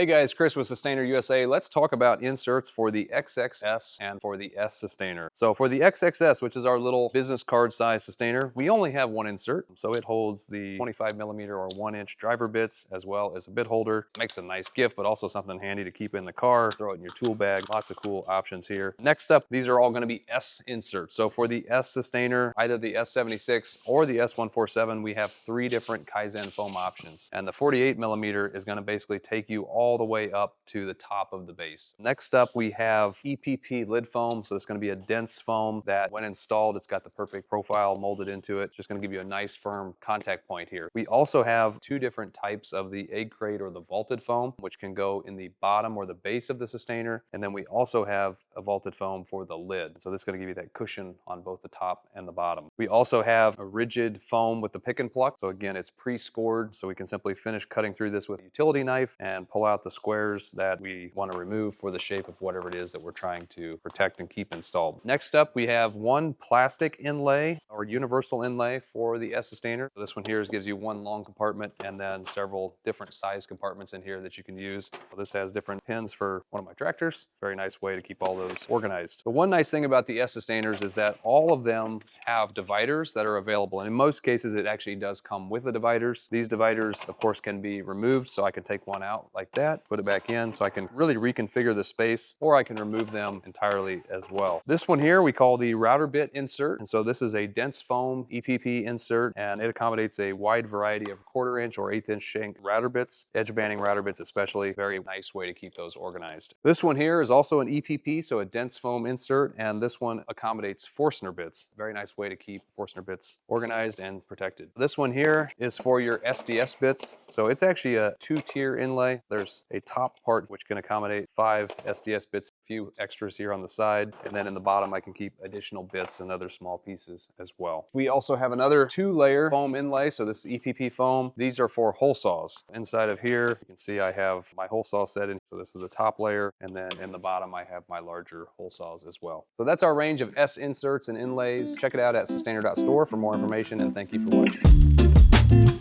Hey guys, Chris with Systainer USA. Let's talk about inserts for the XXS and for the S Systainer. So for the XXS, which is our little business card size Systainer, we only have one insert. So it holds the 25mm or 1-inch driver bits as well as a bit holder. Makes a nice gift, but also something handy to keep in the car, throw it in your tool bag. Lots of cool options here. Next up, these are all going to be S inserts. So for the S Systainer, either the S76 or the S147, we have 3 different Kaizen foam options. And the 48mm is going to basically take you all the way up to the top of the base. Next up, we have EPP lid foam. So it's going to be a dense foam that when installed, it's got the perfect profile molded into it. It's just going to give you a nice firm contact point here. We also have 2 different types of the egg crate or the vaulted foam, which can go in the bottom or the base of the Systainer. And then we also have a vaulted foam for the lid. So this is going to give you that cushion on both the top and the bottom. We also have a rigid foam with the pick and pluck. So again, it's pre-scored. So we can simply finish cutting through this with a utility knife and pull out the squares that we want to remove for the shape of whatever it is that we're trying to protect and keep installed. Next up, we have one plastic inlay or universal inlay for the S Systainer. So this one here gives you one long compartment and then several different size compartments in here that you can use. This has different pins for one of my tractors. Very nice way to keep all those organized. The one nice thing about the S Systainers is that all of them have dividers that are available. And in most cases, it actually does come with the dividers. These dividers, of course, can be removed. So I can take one out like that, put it back in so I can really reconfigure the space, or I can remove them entirely as well. This one here we call the router bit insert. And so this is a dense foam EPP insert, and it accommodates a wide variety of 1/4-inch or 1/8-inch shank router bits, edge banding router bits especially. Very nice way to keep those organized. This one here is also an EPP, so a dense foam insert, and this one accommodates Forstner bits. Very nice way to keep Forstner bits organized and protected. This one here is for your SDS bits. So it's actually a 2-tier inlay. There's a top part which can accommodate 5 SDS bits, a few extras here on the side, and then in the bottom I can keep additional bits and other small pieces as well. We also have another 2-layer foam inlay, so this is EPP foam. These are for hole saws. Inside of here, you can see I have my hole saw set in, so this is the top layer, and then in the bottom I have my larger hole saws as well. So that's our range of S inserts and inlays. Check it out at Systainer.store for more information, and thank you for watching.